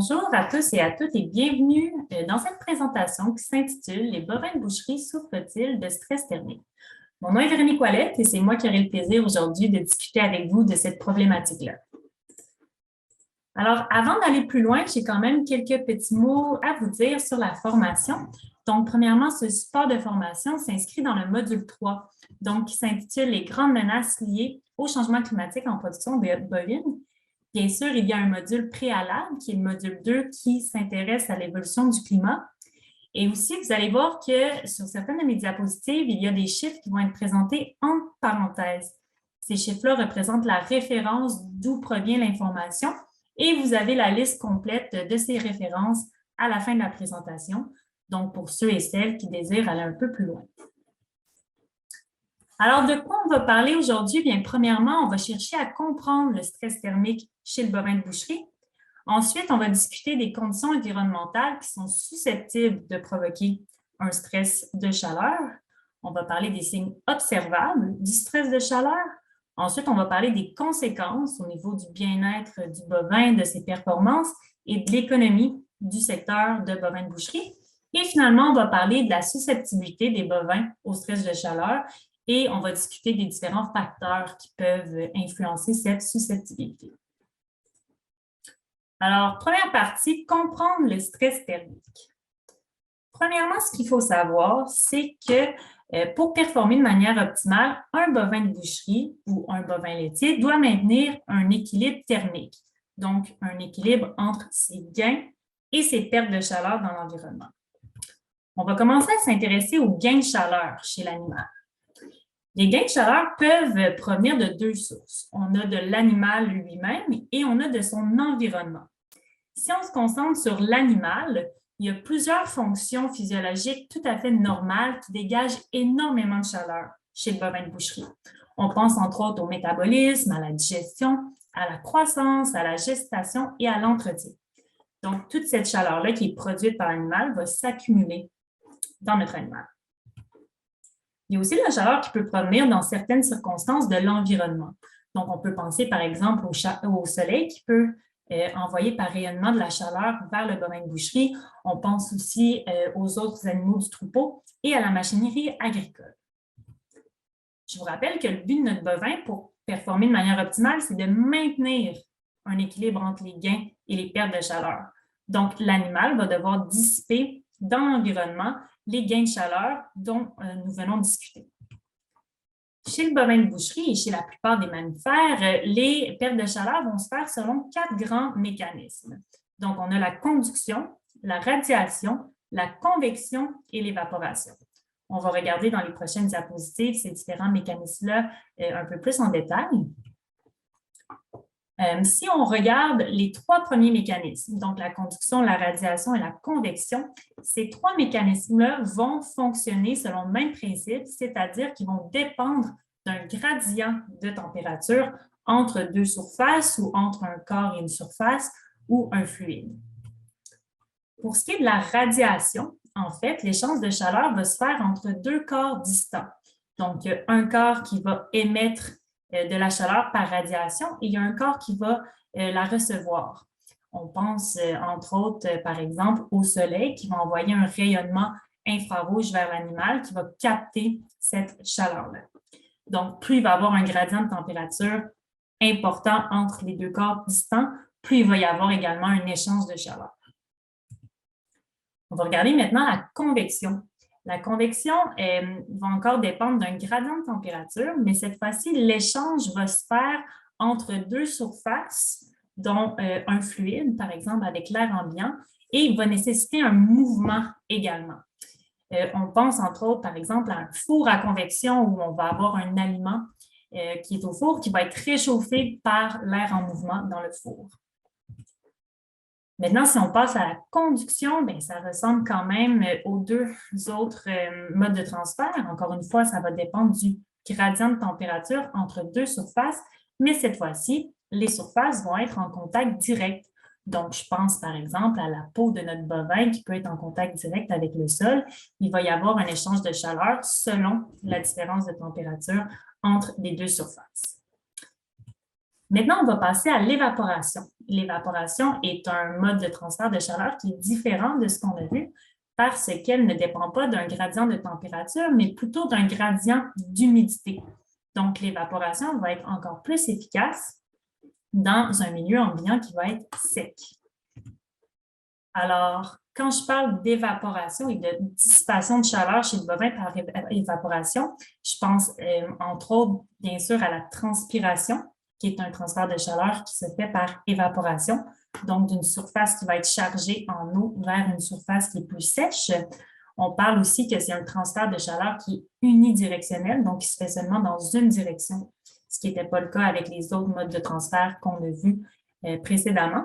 Bonjour à tous et à toutes et bienvenue dans cette présentation qui s'intitule « Les bovins de boucherie souffrent-ils de stress thermique ?» Mon nom est Véronique Ouellette et c'est moi qui aurai le plaisir aujourd'hui de discuter avec vous de cette problématique-là. Alors, avant d'aller plus loin, j'ai quand même quelques petits mots à vous dire sur la formation. Donc, premièrement, ce support de formation s'inscrit dans le module 3, donc qui s'intitule « Les grandes menaces liées au changement climatique en production bovine ». Bien sûr, il y a un module préalable, qui est le module 2, qui s'intéresse à l'évolution du climat. Et aussi, vous allez voir que sur certaines de mes diapositives, il y a des chiffres qui vont être présentés entre parenthèses. Ces chiffres-là représentent la référence d'où provient l'information et vous avez la liste complète de ces références à la fin de la présentation, donc pour ceux et celles qui désirent aller un peu plus loin. Alors, de quoi on va parler aujourd'hui? Bien, premièrement, on va chercher à comprendre le stress thermique chez le bovin de boucherie. Ensuite, on va discuter des conditions environnementales qui sont susceptibles de provoquer un stress de chaleur. On va parler des signes observables du stress de chaleur. Ensuite, on va parler des conséquences au niveau du bien-être du bovin, de ses performances et de l'économie du secteur de bovin de boucherie. Et finalement, on va parler de la susceptibilité des bovins au stress de chaleur et on va discuter des différents facteurs qui peuvent influencer cette susceptibilité. Alors, première partie, comprendre le stress thermique. Premièrement, ce qu'il faut savoir, c'est que pour performer de manière optimale, un bovin de boucherie ou un bovin laitier doit maintenir un équilibre thermique, donc un équilibre entre ses gains et ses pertes de chaleur dans l'environnement. On va commencer à s'intéresser aux gains de chaleur chez l'animal. Les gains de chaleur peuvent provenir de deux sources. On a de l'animal lui-même et on a de son environnement. Si on se concentre sur l'animal, il y a plusieurs fonctions physiologiques tout à fait normales qui dégagent énormément de chaleur chez le bovin de boucherie. On pense entre autres au métabolisme, à la digestion, à la croissance, à la gestation et à l'entretien. Donc, toute cette chaleur-là qui est produite par l'animal va s'accumuler dans notre animal. Il y a aussi la chaleur qui peut provenir dans certaines circonstances de l'environnement. Donc, on peut penser par exemple au soleil qui peut envoyer par rayonnement de la chaleur vers le bovin de boucherie. On pense aussi aux autres animaux du troupeau et à la machinerie agricole. Je vous rappelle que le but de notre bovin pour performer de manière optimale, c'est de maintenir un équilibre entre les gains et les pertes de chaleur. Donc, l'animal va devoir dissiper dans l'environnement les gains de chaleur dont nous venons de discuter. Chez le bovin de boucherie et chez la plupart des mammifères, les pertes de chaleur vont se faire selon 4 grands mécanismes. Donc, on a la conduction, la radiation, la convection et l'évaporation. On va regarder dans les prochaines diapositives ces différents mécanismes-là un peu plus en détail. Si on regarde les 3 premiers mécanismes, donc la conduction, la radiation et la convection, ces 3 mécanismes-là vont fonctionner selon le même principe, c'est-à-dire qu'ils vont dépendre d'un gradient de température entre 2 surfaces ou entre un corps et une surface ou un fluide. Pour ce qui est de la radiation, en fait, l'échange de chaleur va se faire entre 2 corps distants. Donc, il y a un corps qui va émettre de la chaleur par radiation et il y a un corps qui va la recevoir. On pense entre autres, par exemple, au soleil qui va envoyer un rayonnement infrarouge vers l'animal qui va capter cette chaleur-là. Donc, plus il va y avoir un gradient de température important entre les 2 corps distants, plus il va y avoir également un échange de chaleur. On va regarder maintenant la convection. La convection va encore dépendre d'un gradient de température, mais cette fois-ci, l'échange va se faire entre 2 surfaces, dont un fluide, par exemple, avec l'air ambiant, et il va nécessiter un mouvement également. On pense entre autres, par exemple, à un four à convection où on va avoir un aliment qui est au four qui va être réchauffé par l'air en mouvement dans le four. Maintenant, si on passe à la conduction, bien, ça ressemble quand même aux 2 autres modes de transfert. Encore une fois, ça va dépendre du gradient de température entre 2 surfaces, mais cette fois-ci, les surfaces vont être en contact direct. Donc, je pense par exemple à la peau de notre bovin qui peut être en contact direct avec le sol. Il va y avoir un échange de chaleur selon la différence de température entre les 2 surfaces. Maintenant, on va passer à l'évaporation. L'évaporation est un mode de transfert de chaleur qui est différent de ce qu'on a vu parce qu'elle ne dépend pas d'un gradient de température, mais plutôt d'un gradient d'humidité. Donc, l'évaporation va être encore plus efficace dans un milieu ambiant qui va être sec. Alors, quand je parle d'évaporation et de dissipation de chaleur chez le bovin par évaporation, je pense entre autres, bien sûr, à la transpiration, qui est un transfert de chaleur qui se fait par évaporation, donc d'une surface qui va être chargée en eau vers une surface qui est plus sèche. On parle aussi que c'est un transfert de chaleur qui est unidirectionnel, donc qui se fait seulement dans une direction, ce qui n'était pas le cas avec les autres modes de transfert qu'on a vus précédemment.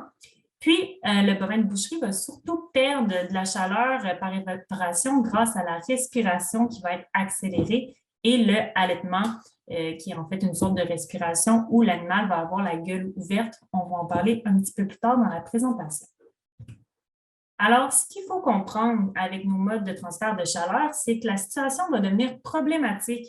Puis, le bovin de boucherie va surtout perdre de la chaleur par évaporation grâce à la respiration qui va être accélérée et le halètement, qui est en fait une sorte de respiration où l'animal va avoir la gueule ouverte. On va en parler un petit peu plus tard dans la présentation. Alors, ce qu'il faut comprendre avec nos modes de transfert de chaleur, c'est que la situation va devenir problématique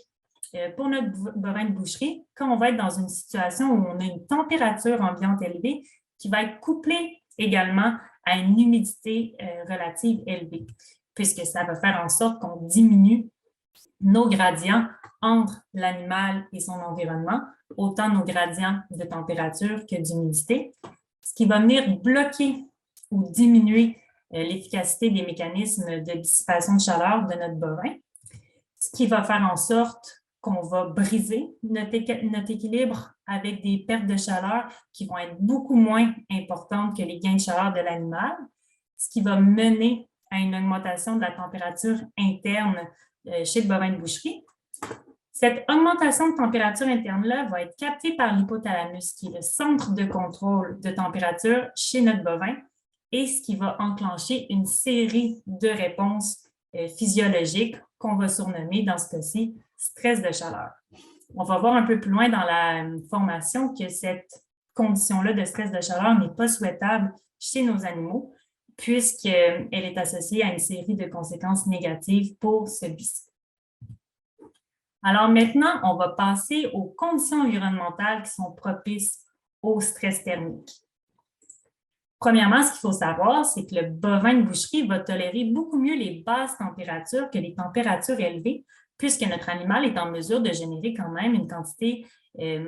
pour notre bovin de boucherie quand on va être dans une situation où on a une température ambiante élevée qui va être couplée également à une humidité relative élevée, puisque ça va faire en sorte qu'on diminue nos gradients entre l'animal et son environnement, autant nos gradients de température que d'humidité, ce qui va venir bloquer ou diminuer l'efficacité des mécanismes de dissipation de chaleur de notre bovin, ce qui va faire en sorte qu'on va briser notre équilibre avec des pertes de chaleur qui vont être beaucoup moins importantes que les gains de chaleur de l'animal, ce qui va mener à une augmentation de la température interne chez le bovin de boucherie. Cette augmentation de température interne-là va être captée par l'hypothalamus, qui est le centre de contrôle de température chez notre bovin, et ce qui va enclencher une série de réponses physiologiques qu'on va surnommer dans ce cas-ci stress de chaleur. On va voir un peu plus loin dans la formation que cette condition-là de stress de chaleur n'est pas souhaitable chez nos animaux puisqu'elle est associée à une série de conséquences négatives pour celui-ci. Alors maintenant, on va passer aux conditions environnementales qui sont propices au stress thermique. Premièrement, ce qu'il faut savoir, c'est que le bovin de boucherie va tolérer beaucoup mieux les basses températures que les températures élevées, puisque notre animal est en mesure de générer quand même une quantité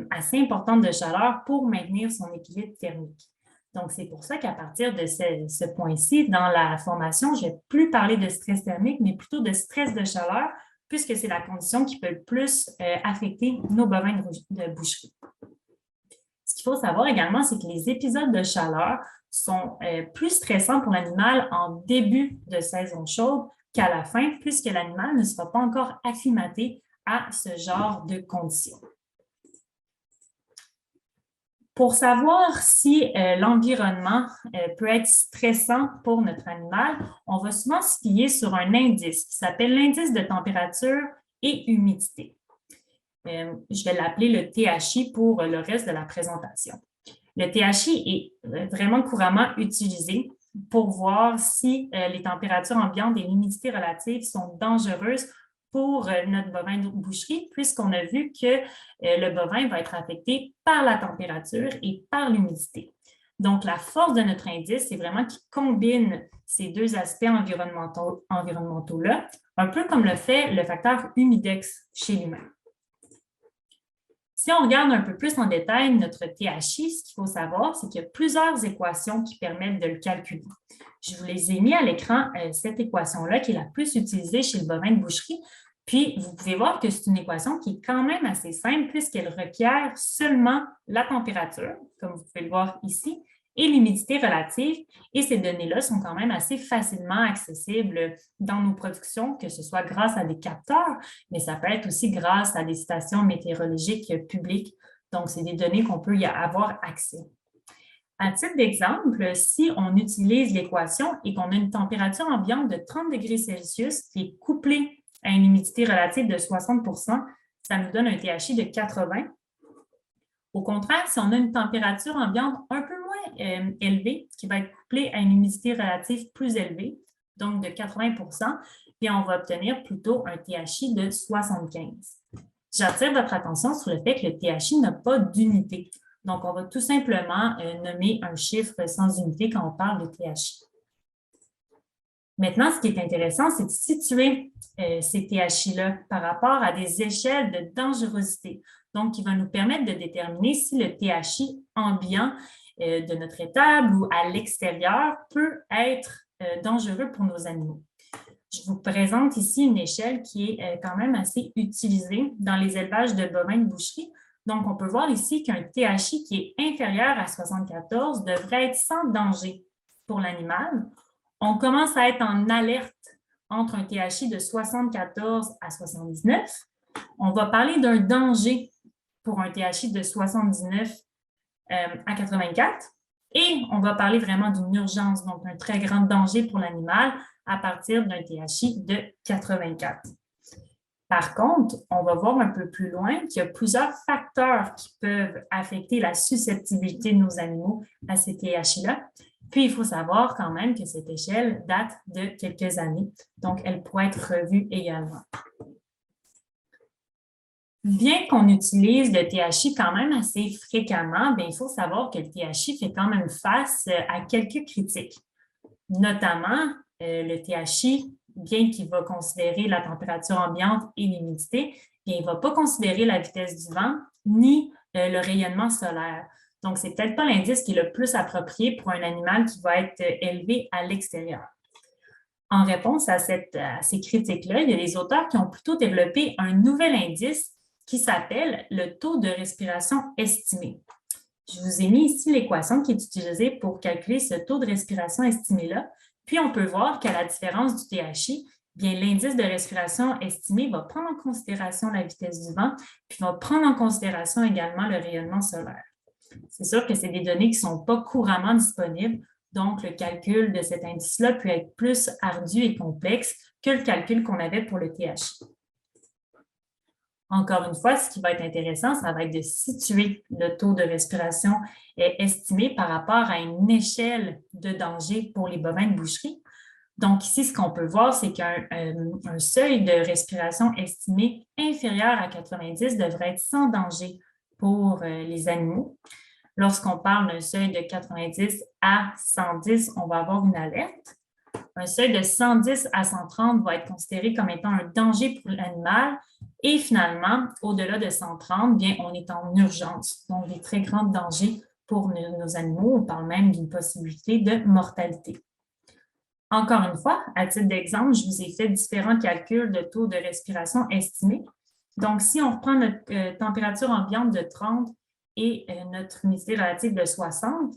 assez importante de chaleur pour maintenir son équilibre thermique. Donc, c'est pour ça qu'à partir de ce point-ci, dans la formation, je ne vais plus parler de stress thermique, mais plutôt de stress de chaleur, puisque c'est la condition qui peut le plus affecter nos bovins de boucherie. Ce qu'il faut savoir également, c'est que les épisodes de chaleur sont plus stressants pour l'animal en début de saison chaude qu'à la fin, puisque l'animal ne sera pas encore acclimaté à ce genre de conditions. Pour savoir si l'environnement peut être stressant pour notre animal, on va souvent se fier sur un indice qui s'appelle l'indice de température et humidité. Je vais l'appeler le THI pour le reste de la présentation. Le THI est vraiment couramment utilisé pour voir si les températures ambiantes et l'humidité relative sont dangereuses pour notre bovin de boucherie, puisqu'on a vu que le bovin va être affecté par la température et par l'humidité. Donc, la force de notre indice, c'est vraiment qu'il combine ces deux aspects environnementaux-là, un peu comme le fait le facteur humidex chez l'humain. Si on regarde un peu plus en détail notre THI, ce qu'il faut savoir, c'est qu'il y a plusieurs équations qui permettent de le calculer. Je vous les ai mis à l'écran, cette équation-là, qui est la plus utilisée chez le bovin de boucherie. Puis, vous pouvez voir que c'est une équation qui est quand même assez simple puisqu'elle requiert seulement la température, comme vous pouvez le voir ici, et l'humidité relative. Et ces données-là sont quand même assez facilement accessibles dans nos productions, que ce soit grâce à des capteurs, mais ça peut être aussi grâce à des stations météorologiques publiques. Donc, c'est des données qu'on peut y avoir accès. À titre d'exemple, si on utilise l'équation et qu'on a une température ambiante de 30 degrés Celsius qui est couplée à une humidité relative de 60 %, ça nous donne un THI de 80. Au contraire, si on a une température ambiante un peu moins élevée, qui va être couplée à une humidité relative plus élevée, donc de 80 %, puis on va obtenir plutôt un THI de 75. J'attire votre attention sur le fait que le THI n'a pas d'unité. Donc, on va tout simplement nommer un chiffre sans unité quand on parle de THI. Maintenant, ce qui est intéressant, c'est de situer ces THI-là par rapport à des échelles de dangerosité. Donc, qui va nous permettre de déterminer si le THI ambiant de notre étable ou à l'extérieur peut être dangereux pour nos animaux. Je vous présente ici une échelle qui est quand même assez utilisée dans les élevages de bovins de boucherie. Donc, on peut voir ici qu'un THI qui est inférieur à 74 devrait être sans danger pour l'animal. On commence à être en alerte entre un THI de 74 à 79. On va parler d'un danger pour un THI de 79 à 84. Et on va parler vraiment d'une urgence, donc un très grand danger pour l'animal à partir d'un THI de 84. Par contre, on va voir un peu plus loin qu'il y a plusieurs facteurs qui peuvent affecter la susceptibilité de nos animaux à ces THI-là. Puis, il faut savoir quand même que cette échelle date de quelques années, donc elle pourrait être revue également. Bien qu'on utilise le THI quand même assez fréquemment, bien, il faut savoir que le THI fait quand même face à quelques critiques. Notamment, le THI, bien qu'il va considérer la température ambiante et l'humidité, bien, il ne va pas considérer la vitesse du vent ni le rayonnement solaire. Donc, ce n'est peut-être pas l'indice qui est le plus approprié pour un animal qui va être élevé à l'extérieur. En réponse à ces critiques-là, il y a des auteurs qui ont plutôt développé un nouvel indice qui s'appelle le taux de respiration estimé. Je vous ai mis ici l'équation qui est utilisée pour calculer ce taux de respiration estimé-là. Puis, on peut voir qu'à la différence du THI, bien, l'indice de respiration estimé va prendre en considération la vitesse du vent, puis va prendre en considération également le rayonnement solaire. C'est sûr que c'est des données qui ne sont pas couramment disponibles, donc le calcul de cet indice-là peut être plus ardu et complexe que le calcul qu'on avait pour le THI. Encore une fois, ce qui va être intéressant, ça va être de situer le taux de respiration estimé par rapport à une échelle de danger pour les bovins de boucherie. Donc, ici, ce qu'on peut voir, c'est qu'un seuil de respiration estimé inférieur à 90 devrait être sans danger pour les animaux. Lorsqu'on parle d'un seuil de 90 à 110, on va avoir une alerte. Un seuil de 110 à 130 va être considéré comme étant un danger pour l'animal. Et finalement, au-delà de 130, bien, on est en urgence, donc des très grands dangers pour nos animaux. On parle même d'une possibilité de mortalité. Encore une fois, à titre d'exemple, je vous ai fait différents calculs de taux de respiration estimés. Donc, si on reprend notre température ambiante de 30 et notre humidité relative de 60,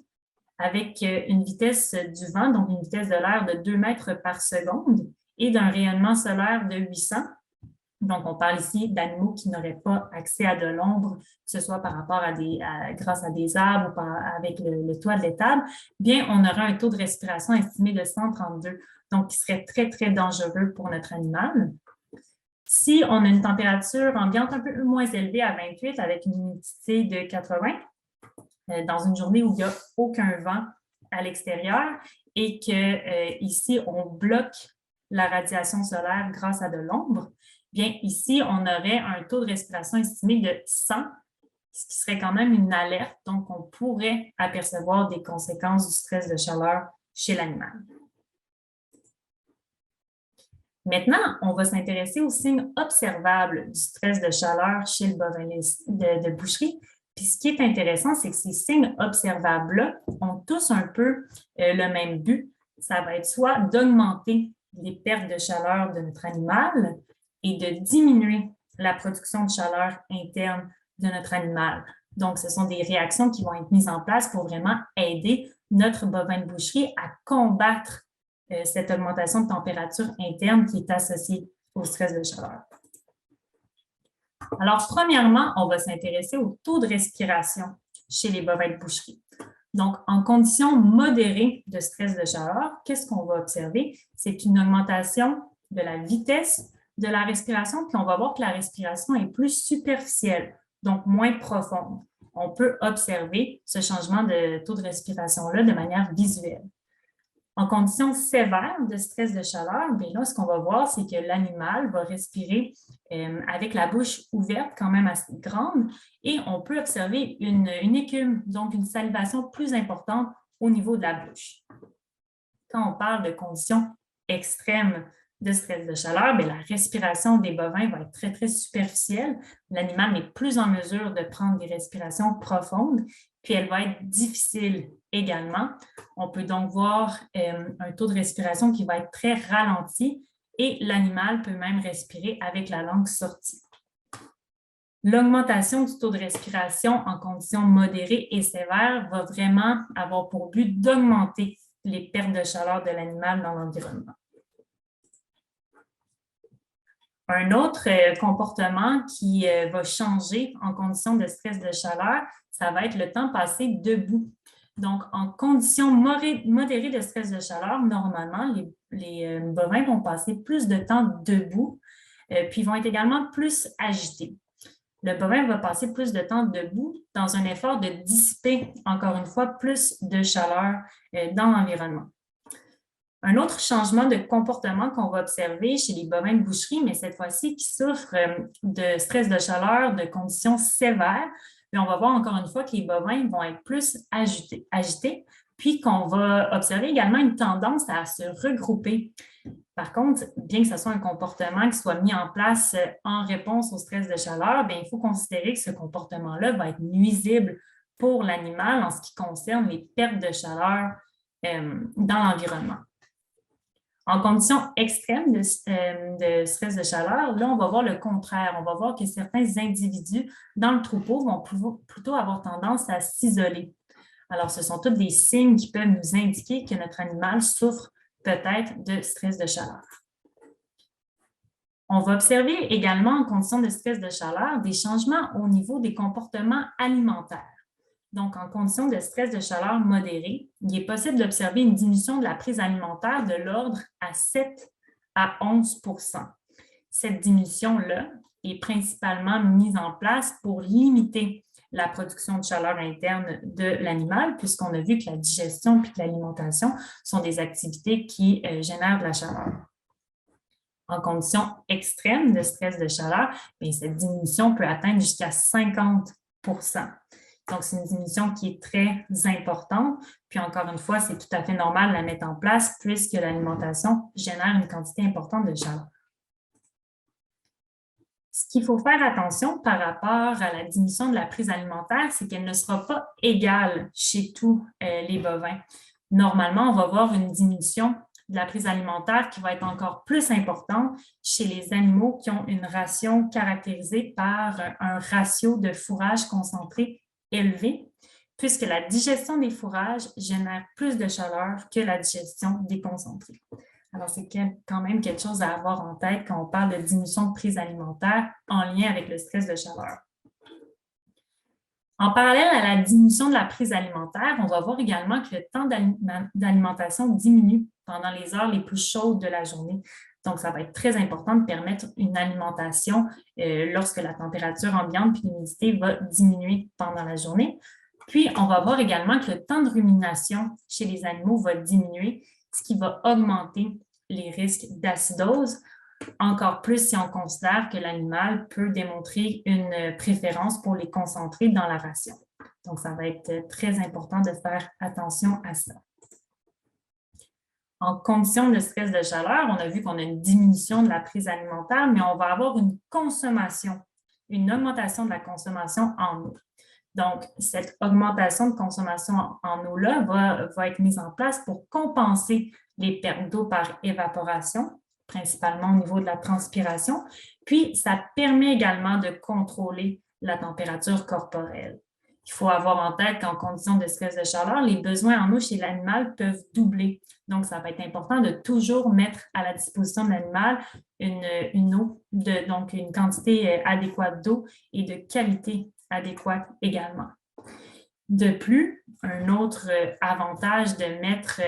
avec une vitesse du vent, donc une vitesse de l'air de 2 mètres par seconde et d'un rayonnement solaire de 800. Donc, on parle ici d'animaux qui n'auraient pas accès à de l'ombre, que ce soit par rapport grâce à des arbres ou avec le toit de l'étable, bien, on aurait un taux de respiration estimé de 132, donc qui serait très, très dangereux pour notre animal. Si on a une température ambiante un peu moins élevée à 28 avec une humidité de 80, dans une journée où il n'y a aucun vent à l'extérieur et qu'ici, on bloque la radiation solaire grâce à de l'ombre, bien ici, on aurait un taux de respiration estimé de 100, ce qui serait quand même une alerte. Donc, on pourrait apercevoir des conséquences du stress de chaleur chez l'animal. Maintenant, on va s'intéresser aux signes observables du stress de chaleur chez le bovin de boucherie. Puis ce qui est intéressant, c'est que ces signes observables-là ont tous un peu le même but. Ça va être soit d'augmenter les pertes de chaleur de notre animal et de diminuer la production de chaleur interne de notre animal. Donc, ce sont des réactions qui vont être mises en place pour vraiment aider notre bovin de boucherie à combattre cette augmentation de température interne qui est associée au stress de chaleur. Alors, premièrement, on va s'intéresser au taux de respiration chez les bovins de boucherie. Donc, en conditions modérées de stress de chaleur, qu'est-ce qu'on va observer? C'est une augmentation de la vitesse de la respiration, puis on va voir que la respiration est plus superficielle, donc moins profonde. On peut observer ce changement de taux de respiration-là de manière visuelle. En conditions sévères de stress de chaleur, bien là, ce qu'on va voir, c'est que l'animal va respirer avec la bouche ouverte, quand même assez grande, et on peut observer une écume, donc une salivation plus importante au niveau de la bouche. Quand on parle de conditions extrêmes de stress de chaleur, bien, la respiration des bovins va être très, très superficielle. L'animal n'est plus en mesure de prendre des respirations profondes, puis elle va être difficile également. On peut donc voir un taux de respiration qui va être très ralenti et l'animal peut même respirer avec la langue sortie. L'augmentation du taux de respiration en conditions modérées et sévères va vraiment avoir pour but d'augmenter les pertes de chaleur de l'animal dans l'environnement. Un autre comportement qui va changer en conditions de stress de chaleur, ça va être le temps passé debout. Donc, en conditions modérées de stress de chaleur, normalement, les bovins vont passer plus de temps debout, puis vont être également plus agités. Le bovin va passer plus de temps debout dans un effort de dissiper, encore une fois, plus de chaleur dans l'environnement. Un autre changement de comportement qu'on va observer chez les bovins de boucherie, mais cette fois-ci qui souffrent de stress de chaleur, de conditions sévères, puis on va voir encore une fois que les bovins vont être plus agités, puis qu'on va observer également une tendance à se regrouper. Par contre, bien que ce soit un comportement qui soit mis en place en réponse au stress de chaleur, bien, il faut considérer que ce comportement-là va être nuisible pour l'animal en ce qui concerne les pertes de chaleur dans l'environnement. En conditions extrêmes de stress de chaleur, là, on va voir le contraire. On va voir que certains individus dans le troupeau vont plutôt avoir tendance à s'isoler. Alors, ce sont tous des signes qui peuvent nous indiquer que notre animal souffre peut-être de stress de chaleur. On va observer également en conditions de stress de chaleur des changements au niveau des comportements alimentaires. Donc, en conditions de stress de chaleur modéré, il est possible d'observer une diminution de la prise alimentaire de l'ordre à 7 à 11 %. Cette diminution-là est principalement mise en place pour limiter la production de chaleur interne de l'animal, puisqu'on a vu que la digestion et l'alimentation sont des activités qui génèrent de la chaleur. En conditions extrêmes de stress de chaleur, bien, cette diminution peut atteindre jusqu'à 50 %. Donc, c'est une diminution qui est très importante. Puis, encore une fois, c'est tout à fait normal de la mettre en place puisque l'alimentation génère une quantité importante de chaleur. Ce qu'il faut faire attention par rapport à la diminution de la prise alimentaire, c'est qu'elle ne sera pas égale chez tous les bovins. Normalement, on va voir une diminution de la prise alimentaire qui va être encore plus importante chez les animaux qui ont une ration caractérisée par un ratio de fourrage concentré élevé, puisque la digestion des fourrages génère plus de chaleur que la digestion des concentrés. Alors, c'est quand même quelque chose à avoir en tête quand on parle de diminution de prise alimentaire en lien avec le stress de chaleur. En parallèle à la diminution de la prise alimentaire, on va voir également que le temps d'alimentation diminue pendant les heures les plus chaudes de la journée. Donc, ça va être très important de permettre une alimentation lorsque la température ambiante et l'humidité va diminuer pendant la journée. Puis, on va voir également que le temps de rumination chez les animaux va diminuer, ce qui va augmenter les risques d'acidose, encore plus si on considère que l'animal peut démontrer une préférence pour les concentrés dans la ration. Donc, ça va être très important de faire attention à ça. En conditions de stress de chaleur, on a vu qu'on a une diminution de la prise alimentaire, mais on va avoir une consommation, une augmentation de la consommation en eau. Donc, cette augmentation de consommation en eau-là va être mise en place pour compenser les pertes d'eau par évaporation, principalement au niveau de la transpiration. Puis, ça permet également de contrôler la température corporelle. Il faut avoir en tête qu'en conditions de stress de chaleur, les besoins en eau chez l'animal peuvent doubler. Donc, ça va être important de toujours mettre à la disposition de l'animal une eau, donc une quantité adéquate d'eau et de qualité adéquate également. De plus, un autre avantage de mettre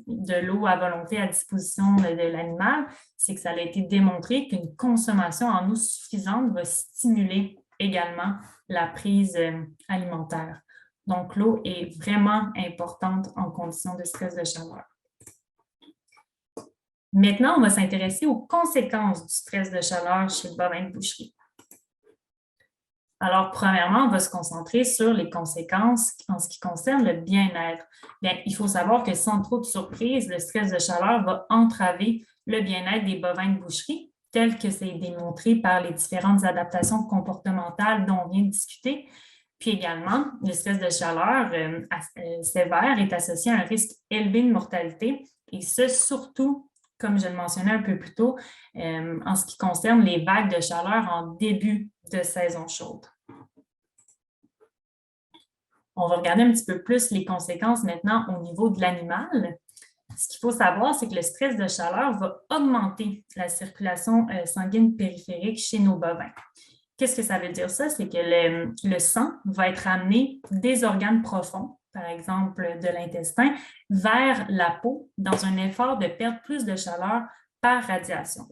de l'eau à volonté à disposition de l'animal, c'est que ça a été démontré qu'une consommation en eau suffisante va stimuler également la prise alimentaire. Donc, l'eau est vraiment importante en conditions de stress de chaleur. Maintenant, on va s'intéresser aux conséquences du stress de chaleur chez le bovin de boucherie. Alors, premièrement, on va se concentrer sur les conséquences en ce qui concerne le bien-être. Bien, il faut savoir que sans trop de surprise, le stress de chaleur va entraver le bien-être des bovins de boucherie, tel que c'est démontré par les différentes adaptations comportementales dont on vient de discuter. Puis également, le stress de chaleur sévère est associé à un risque élevé de mortalité, et ce, surtout, comme je le mentionnais un peu plus tôt, en ce qui concerne les vagues de chaleur en début de saison chaude. On va regarder un petit peu plus les conséquences maintenant au niveau de l'animal. Ce qu'il faut savoir, c'est que le stress de chaleur va augmenter la circulation sanguine périphérique chez nos bovins. Qu'est-ce que ça veut dire ça? C'est que le sang va être amené des organes profonds, par exemple de l'intestin, vers la peau dans un effort de perdre plus de chaleur par radiation.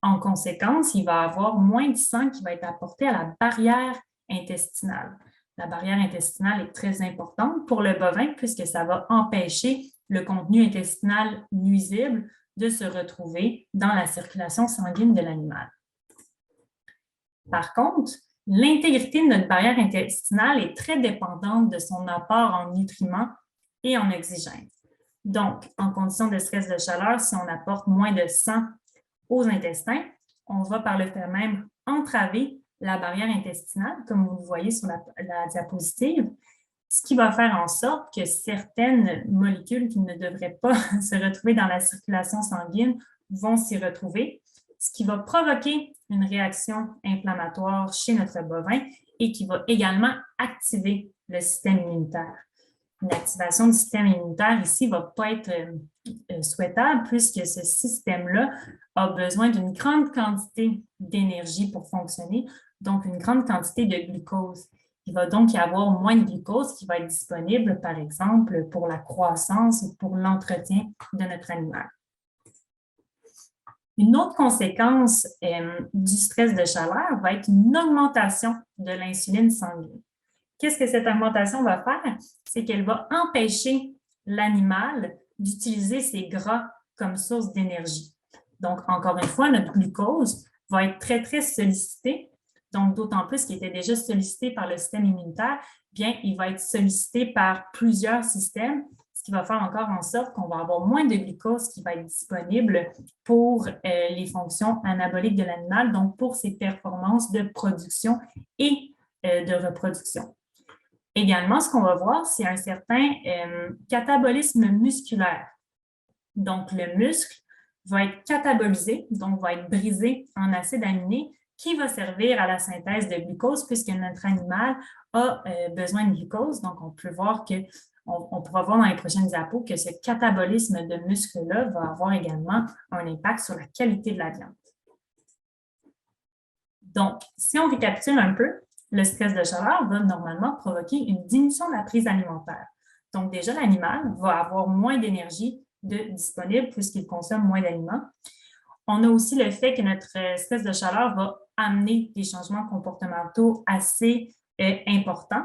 En conséquence, il va y avoir moins de sang qui va être apporté à la barrière intestinale. La barrière intestinale est très importante pour le bovin puisque ça va empêcher le contenu intestinal nuisible de se retrouver dans la circulation sanguine de l'animal. Par contre, l'intégrité de notre barrière intestinale est très dépendante de son apport en nutriments et en oxygène. Donc, en condition de stress de chaleur, si on apporte moins de sang aux intestins, on va par le fait même entraver la barrière intestinale, comme vous le voyez sur la diapositive, ce qui va faire en sorte que certaines molécules qui ne devraient pas se retrouver dans la circulation sanguine vont s'y retrouver, ce qui va provoquer une réaction inflammatoire chez notre bovin et qui va également activer le système immunitaire. Une activation du système immunitaire ici ne va pas être souhaitable puisque ce système-là a besoin d'une grande quantité d'énergie pour fonctionner, donc une grande quantité de glucose. Il va donc y avoir moins de glucose qui va être disponible, par exemple, pour la croissance ou pour l'entretien de notre animal. Une autre conséquence du stress de chaleur va être une augmentation de l'insuline sanguine. Qu'est-ce que cette augmentation va faire? C'est qu'elle va empêcher l'animal d'utiliser ses gras comme source d'énergie. Donc, encore une fois, notre glucose va être très, très sollicité. Donc, d'autant plus qu'il était déjà sollicité par le système immunitaire, bien, il va être sollicité par plusieurs systèmes, ce qui va faire encore en sorte qu'on va avoir moins de glucose qui va être disponible pour les fonctions anaboliques de l'animal, donc pour ses performances de production et de reproduction. Également, ce qu'on va voir, c'est un certain catabolisme musculaire. Donc, le muscle va être catabolisé, donc va être brisé en acide aminé, qui va servir à la synthèse de glucose puisque notre animal a besoin de glucose. Donc, on peut voir on pourra voir dans les prochaines diapos que ce catabolisme de muscle-là va avoir également un impact sur la qualité de la viande. Donc, si on récapitule un peu, le stress de chaleur va normalement provoquer une diminution de la prise alimentaire. Donc, déjà, l'animal va avoir moins d'énergie disponible puisqu'il consomme moins d'aliments. On a aussi le fait que notre stress de chaleur va amener des changements comportementaux assez importants.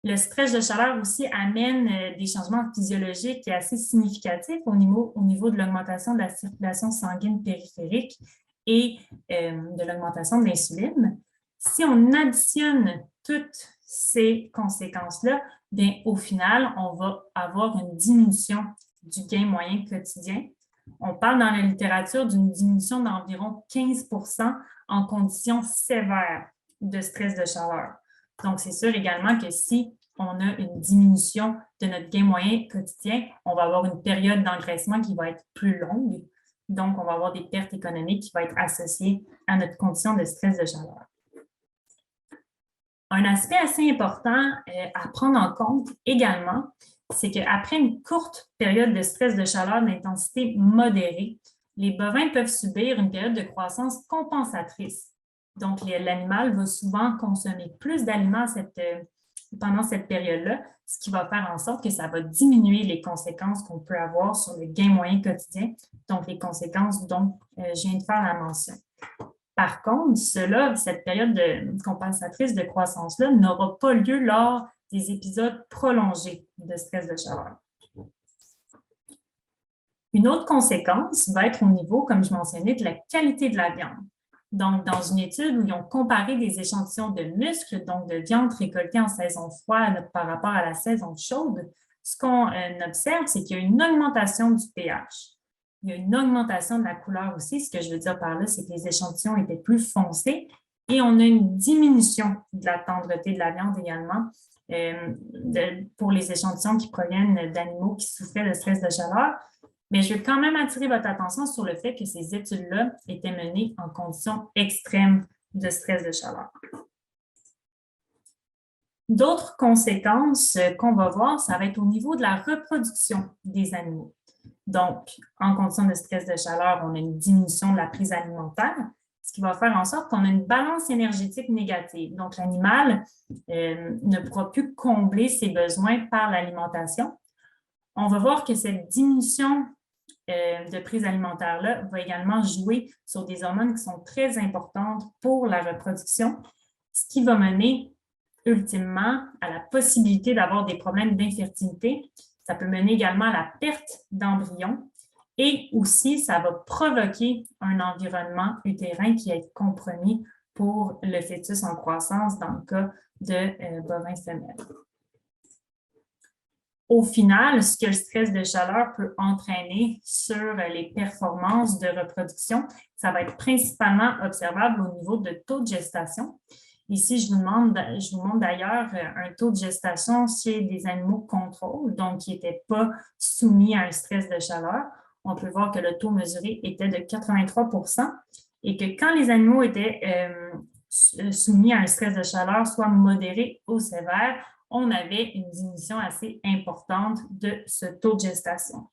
Le stress de chaleur aussi amène des changements physiologiques assez significatifs au niveau de l'augmentation de la circulation sanguine périphérique et de l'augmentation de l'insuline. Si on additionne toutes ces conséquences-là, bien, au final, on va avoir une diminution du gain moyen quotidien. On parle dans la littérature d'une diminution d'environ 15% en conditions sévères de stress de chaleur. Donc, c'est sûr également que si on a une diminution de notre gain moyen quotidien, on va avoir une période d'engraissement qui va être plus longue. Donc, on va avoir des pertes économiques qui vont être associées à notre condition de stress de chaleur. Un aspect assez important à prendre en compte également, c'est qu'après une courte période de stress de chaleur d'intensité modérée, les bovins peuvent subir une période de croissance compensatrice. Donc, l'animal va souvent consommer plus d'aliments pendant cette période-là, ce qui va faire en sorte que ça va diminuer les conséquences qu'on peut avoir sur le gain moyen quotidien, donc les conséquences dont je viens de faire la mention. Par contre, cette période compensatrice de croissance-là n'aura pas lieu lors des épisodes prolongés de stress de chaleur. Une autre conséquence va être au niveau, comme je mentionnais, de la qualité de la viande. Donc, dans une étude où ils ont comparé des échantillons de muscles, donc de viande récoltée en saison froide par rapport à la saison chaude, ce qu'on observe, c'est qu'il y a une augmentation du pH. Il y a une augmentation de la couleur aussi. Ce que je veux dire par là, c'est que les échantillons étaient plus foncés et on a une diminution de la tendreté de la viande également pour les échantillons qui proviennent d'animaux qui souffraient de stress de chaleur. Mais je veux quand même attirer votre attention sur le fait que ces études-là étaient menées en conditions extrêmes de stress de chaleur. D'autres conséquences qu'on va voir, ça va être au niveau de la reproduction des animaux. Donc, en conditions de stress de chaleur, on a une diminution de la prise alimentaire, ce qui va faire en sorte qu'on a une balance énergétique négative. Donc, l'animal ne pourra plus combler ses besoins par l'alimentation. On va voir que cette diminution de prise alimentaire-là va également jouer sur des hormones qui sont très importantes pour la reproduction, ce qui va mener ultimement à la possibilité d'avoir des problèmes d'infertilité. Ça peut mener également à la perte d'embryons et aussi ça va provoquer un environnement utérin qui est compromis pour le fœtus en croissance dans le cas de bovins femelles. Au final, ce que le stress de chaleur peut entraîner sur les performances de reproduction, ça va être principalement observable au niveau de taux de gestation. Ici, je vous montre d'ailleurs un taux de gestation chez des animaux contrôle, donc qui n'étaient pas soumis à un stress de chaleur. On peut voir que le taux mesuré était de 83 et que quand les animaux étaient soumis à un stress de chaleur, soit modéré ou sévère, on avait une diminution assez importante de ce taux de gestation.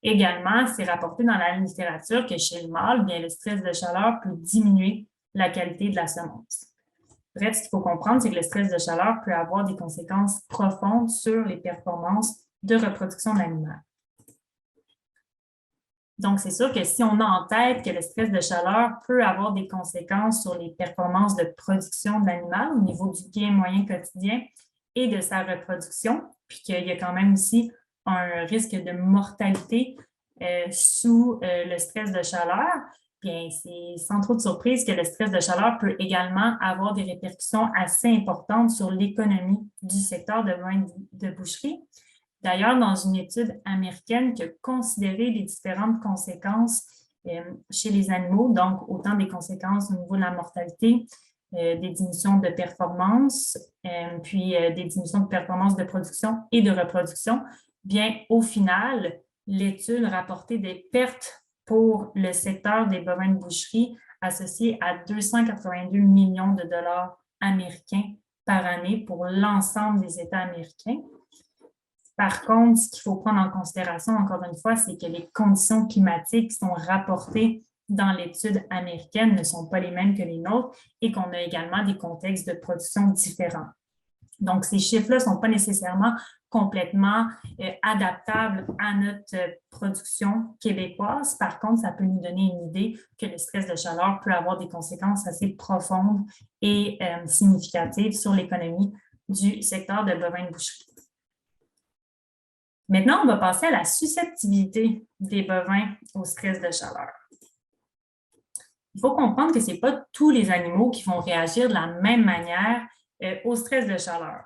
Également, c'est rapporté dans la littérature que chez le mâle, bien, le stress de chaleur peut diminuer la qualité de la semence. Bref, ce qu'il faut comprendre, c'est que le stress de chaleur peut avoir des conséquences profondes sur les performances de reproduction de l'animal. Donc, c'est sûr que si on a en tête que le stress de chaleur peut avoir des conséquences sur les performances de production de l'animal au niveau du gain moyen quotidien et de sa reproduction, puis qu'il y a quand même aussi un risque de mortalité sous le stress de chaleur, bien, c'est sans trop de surprise que le stress de chaleur peut également avoir des répercussions assez importantes sur l'économie du secteur de boucherie. D'ailleurs, dans une étude américaine qui a considéré les différentes conséquences chez les animaux, donc autant des conséquences au niveau de la mortalité, des diminutions de performance, puis des diminutions de performance de production et de reproduction, bien, au final, l'étude rapportait des pertes pour le secteur des bovins de boucherie associées à 282 millions de dollars américains par année pour l'ensemble des États américains. Par contre, ce qu'il faut prendre en considération, encore une fois, c'est que les conditions climatiques qui sont rapportées dans l'étude américaine ne sont pas les mêmes que les nôtres et qu'on a également des contextes de production différents. Donc, ces chiffres-là ne sont pas nécessairement complètement adaptables à notre production québécoise. Par contre, ça peut nous donner une idée que le stress de chaleur peut avoir des conséquences assez profondes et significatives sur l'économie du secteur de bovins de boucherie. Maintenant, on va passer à la susceptibilité des bovins au stress de chaleur. Il faut comprendre que ce n'est pas tous les animaux qui vont réagir de la même manière au stress de chaleur.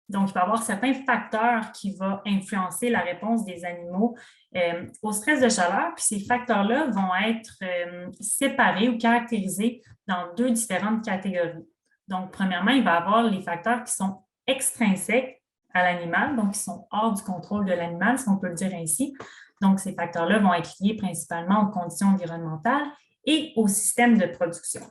Donc, il va y avoir certains facteurs qui vont influencer la réponse des animaux au stress de chaleur, puis ces facteurs-là vont être séparés ou caractérisés dans deux différentes catégories. Donc, premièrement, il va y avoir les facteurs qui sont extrinsèques à l'animal, donc qui sont hors du contrôle de l'animal, si on peut le dire ainsi. Donc, ces facteurs-là vont être liés principalement aux conditions environnementales et au système de production.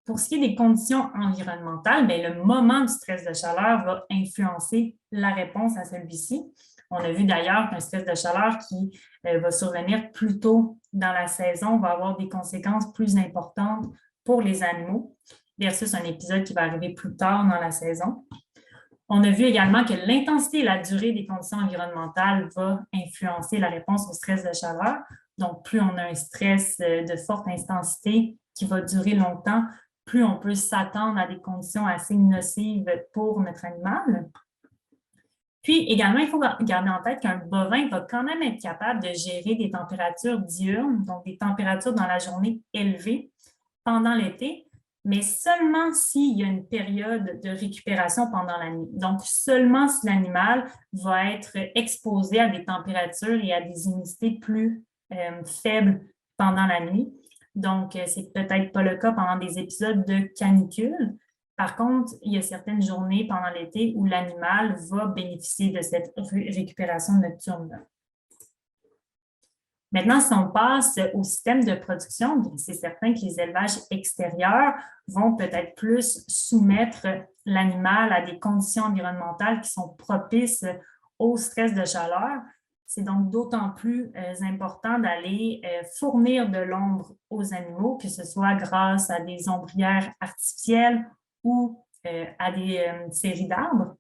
Pour ce qui est des conditions environnementales, bien, le moment du stress de chaleur va influencer la réponse à celui-ci. On a vu d'ailleurs qu'un stress de chaleur qui va survenir plus tôt dans la saison va avoir des conséquences plus importantes pour les animaux versus un épisode qui va arriver plus tard dans la saison. On a vu également que l'intensité et la durée des conditions environnementales va influencer la réponse au stress de chaleur. Donc, plus on a un stress de forte intensité qui va durer longtemps, plus on peut s'attendre à des conditions assez nocives pour notre animal. Puis également, il faut garder en tête qu'un bovin va quand même être capable de gérer des températures diurnes, donc des températures dans la journée élevées pendant l'été, mais seulement s'il y a une période de récupération pendant la nuit. Donc, seulement si l'animal va être exposé à des températures et à des humidités plus faibles pendant la nuit. Donc, c'est peut-être pas le cas pendant des épisodes de canicule. Par contre, il y a certaines journées pendant l'été où l'animal va bénéficier de cette récupération nocturne-là. Maintenant, si on passe au système de production, c'est certain que les élevages extérieurs vont peut-être plus soumettre l'animal à des conditions environnementales qui sont propices au stress de chaleur. C'est donc d'autant plus important d'aller fournir de l'ombre aux animaux, que ce soit grâce à des ombrières artificielles ou à des séries d'arbres.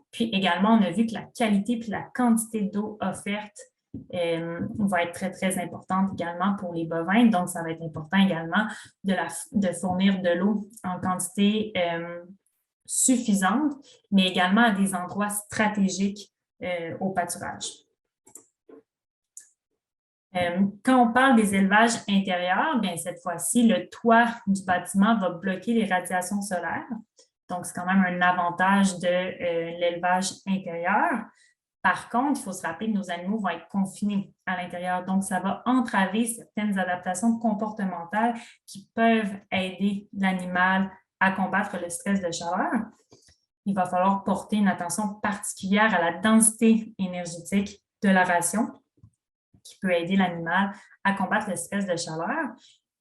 Puis également, on a vu que la qualité et la quantité d'eau offerte va être très, très importante également pour les bovins. Donc, ça va être important également de fournir de l'eau en quantité suffisante, mais également à des endroits stratégiques au pâturage. Quand on parle des élevages intérieurs, bien, cette fois-ci, le toit du bâtiment va bloquer les radiations solaires. Donc, c'est quand même un avantage de l'élevage intérieur. Par contre, il faut se rappeler que nos animaux vont être confinés à l'intérieur. Donc, ça va entraver certaines adaptations comportementales qui peuvent aider l'animal à combattre le stress de chaleur. Il va falloir porter une attention particulière à la densité énergétique de la ration qui peut aider l'animal à combattre le stress de chaleur.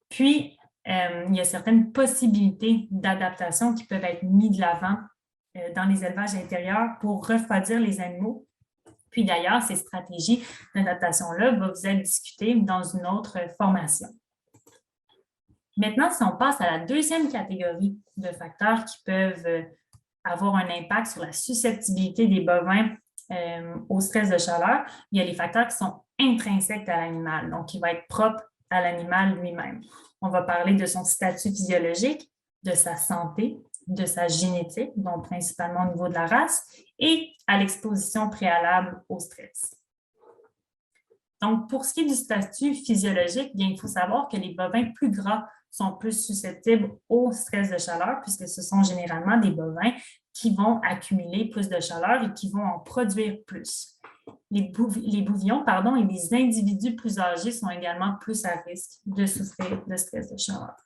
Puis, il y a certaines possibilités d'adaptation qui peuvent être mises de l'avant dans les élevages intérieurs pour refroidir les animaux. Puis d'ailleurs, ces stratégies d'adaptation-là vont vous être discutées dans une autre formation. Maintenant, si on passe à la deuxième catégorie de facteurs qui peuvent avoir un impact sur la susceptibilité des bovins au stress de chaleur, il y a les facteurs qui sont intrinsèques à l'animal, donc qui vont être propres à l'animal lui-même. On va parler de son statut physiologique, de sa santé, de sa génétique, donc principalement au niveau de la race, et à l'exposition préalable au stress. Donc, pour ce qui est du statut physiologique, bien, il faut savoir que les bovins plus gras sont plus susceptibles au stress de chaleur, puisque ce sont généralement des bovins qui vont accumuler plus de chaleur et qui vont en produire plus. Les bouvillons et les individus plus âgés sont également plus à risque de souffrir de stress de chaleur.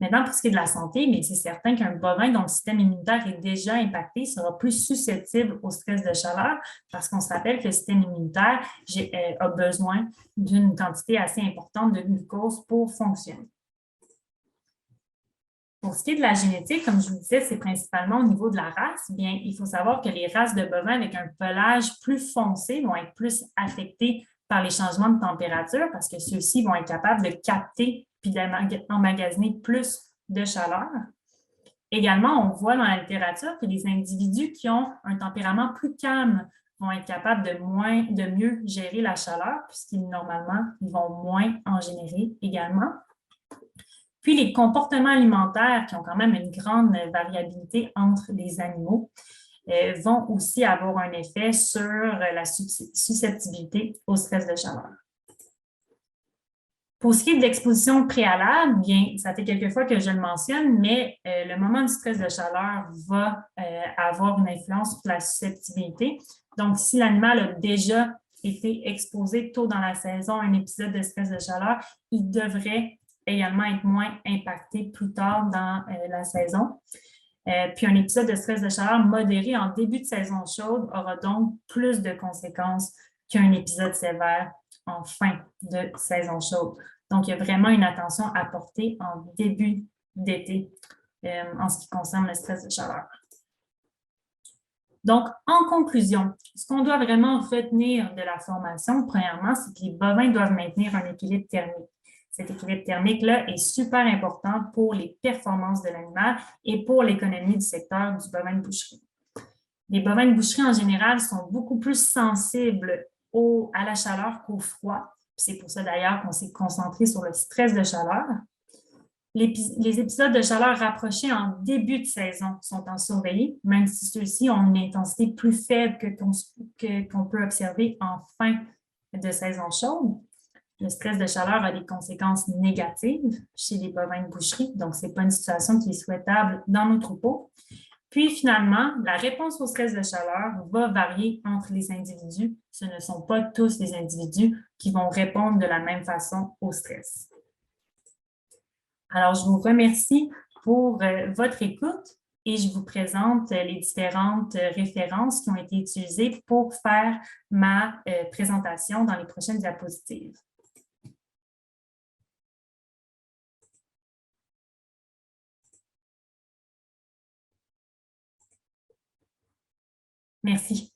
Maintenant, pour ce qui est de la santé, bien, c'est certain qu'un bovin dont le système immunitaire est déjà impacté sera plus susceptible au stress de chaleur parce qu'on se rappelle que le système immunitaire a besoin d'une quantité assez importante de glucose pour fonctionner. Pour ce qui est de la génétique, comme je vous disais, c'est principalement au niveau de la race. Bien, il faut savoir que les races de bovins avec un pelage plus foncé vont être plus affectées par les changements de température parce que ceux-ci vont être capables de capter puis d'emmagasiner plus de chaleur. Également, on voit dans la littérature que les individus qui ont un tempérament plus calme vont être capables de mieux gérer la chaleur puisqu'ils normalement, ils vont moins en générer également. Puis, les comportements alimentaires qui ont quand même une grande variabilité entre les animaux vont aussi avoir un effet sur la susceptibilité au stress de chaleur. Pour ce qui est de l'exposition préalable, bien, ça fait quelques fois que je le mentionne, mais le moment du stress de chaleur va avoir une influence sur la susceptibilité. Donc, si l'animal a déjà été exposé tôt dans la saison à un épisode de stress de chaleur, il devrait également être moins impacté plus tard dans la saison. Puis un épisode de stress de chaleur modéré en début de saison chaude aura donc plus de conséquences qu'un épisode sévère en fin de saison chaude. Donc, il y a vraiment une attention à porter en début d'été en ce qui concerne le stress de chaleur. Donc, en conclusion, ce qu'on doit vraiment retenir de la formation, premièrement, c'est que les bovins doivent maintenir un équilibre thermique. Cet équilibre thermique-là est super important pour les performances de l'animal et pour l'économie du secteur du bovin de boucherie. Les bovins de boucherie, en général, sont beaucoup plus sensibles à la chaleur qu'au froid. C'est pour ça, d'ailleurs, qu'on s'est concentré sur le stress de chaleur. Les épisodes de chaleur rapprochés en début de saison sont à surveiller, même si ceux-ci ont une intensité plus faible qu'on peut observer en fin de saison chaude. Le stress de chaleur a des conséquences négatives chez les bovins de boucherie, donc ce n'est pas une situation qui est souhaitable dans nos troupeaux. Puis finalement, la réponse au stress de chaleur va varier entre les individus. Ce ne sont pas tous les individus qui vont répondre de la même façon au stress. Alors, je vous remercie pour votre écoute et je vous présente les différentes références qui ont été utilisées pour faire ma présentation dans les prochaines diapositives. Merci.